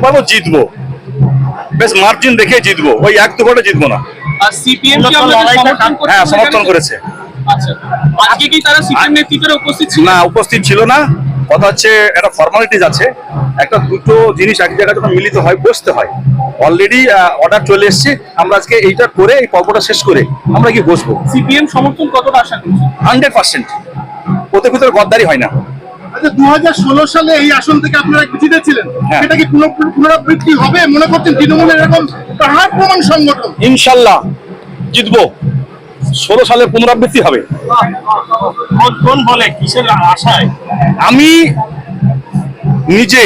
পাবো, জিতবো, বেশ মার্জিন দেখে জিতবো, ওই 1-2 ভোটে জিতবো না। আর সিপিএম কি আপনাদের সমর্থন করছে? হ্যাঁ, সমর্থন করেছে। আচ্ছা, আজকে কি তারা সিপিএম নেতৃত্বে উপস্থিত ছিল? না, উপস্থিত ছিল না। কথা হচ্ছে একটা ফর্মালিটিজ আছে, একটা দুটো জিনিস এক জায়গায় যখন মিলিত হয় বসতে হয়। অলরেডি অর্ডার চলে এসছে, আমরা আজকে এইটা করে এই পর্বটা শেষ করে আমরা কি বসবো। সিপিএম সমর্থন কতটা আশা করছে? 100%। ওদের ভিতরে গদ্দারি হয় না। আচ্ছা, 2016 সালে এই আসন থেকে আপনারা জিতেছিলেন, হ্যাঁ। এটা কি পুনরাবৃত্তি হবে মনে করছেন? তৃণমূলের এরকম পাহাড় প্রমাণ সংগঠন, ইনশাল্লাহ জিতবো, 16 সালের পুনরাবৃত্তি হবে। কোন বলে কিসের আশায়? আমি নিজে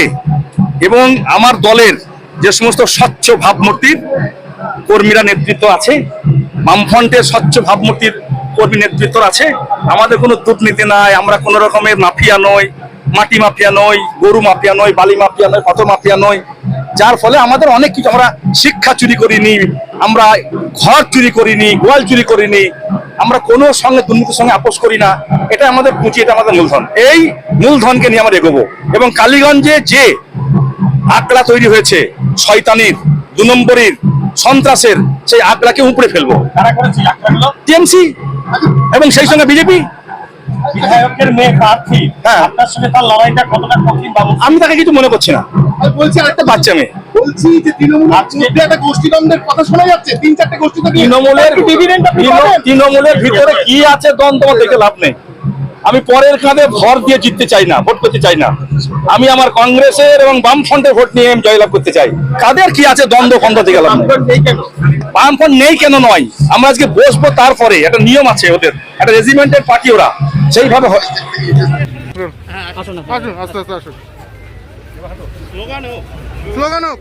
এবং আমার দলের যে সমস্ত স্বচ্ছ ভাবমূর্তির কর্মীরা নেতৃত্ব আছে, বামফ্রন্টের স্বচ্ছ ভাবমূর্তির কর্মী নেতৃত্ব আছে, আমাদের কোনো দুর্নীতি নাই, আমরা কোনো রকমের মাফিয়া নই, মাটি মাফিয়া নই, গরু মাফিয়া নই, বালি মাফিয়া নই, পাথর মাফিয়া নই, যার ফলে আমাদের অনেক কিছু, আমরা শিক্ষা চুরি করিনি, আমরা ঘর চুরি করিনি, গোয়াল চুরি করিনি, আমরা কোনো সঙ্গে দুর্নীতির সঙ্গে আপোষ করি না। এটা আমাদের পুঁজি, এটা আমাদের মূলধন। এই মূলধনকে নিয়ে আমরা এগোবো এবং কালীগঞ্জে যে আকড়া তৈরি হয়েছে শয়তানির, 2 নম্বরের, সন্ত্রাসের, সেই আকড়াকে উপড়ে ফেলবো। কারা করেছে আক্রমণ? টিএমসি এবং সেই সঙ্গে বিজেপি। বিধায়কের মেয়ে প্রার্থী, হ্যাঁ। আপনার সাথে তার লড়াইটা কতটা কঠিন বাবু? আমি তাকে কিছু মনে করছি না, আর বলছি আরেকটা বাচ্চা মেয়ে। বলছি যে তৃণমূলের মধ্যে একটা গোষ্ঠীদ্বন্দ্বের কথা শোনা যাচ্ছে, 3-4টে গোষ্ঠী তো তৃণমূলের ভিতরে কি আছে দ্বন্দ্ব দেখে লাভ নেই। আমি পরের কাঁধে ভর দিয়ে জিততে চাই না, ভোট করতে চাই না। আমি আমার কংগ্রেসের এবং বামফ্রন্টের ভোট নিয়ে আমি জয়লাভ করতে চাই। কাদের কি আছে দ্বন্দ্ব খন্ড থেকে লাভ নেই। বামফ্রন্ট নেই কেন নয়, আমরা আজকে বসবো, তারপরে একটা নিয়ম আছে ওদের, একটা রেজিমেন্টের পার্টি, ওরা সেইভাবে হয়। আসুন, আস্তে আস্তে আসুন। স্লোগান হোক।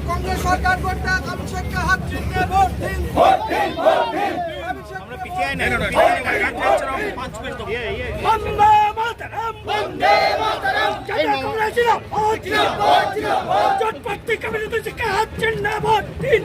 কংগ্রেস সরকার করতে কাবিল শেখকে হাত চিহ্নে ভোট দিন। বন্দে মাতরম, বন্দে মাতরম, চটপটি কাবিল শেখকে হাত চিহ্নে ভোট দিন।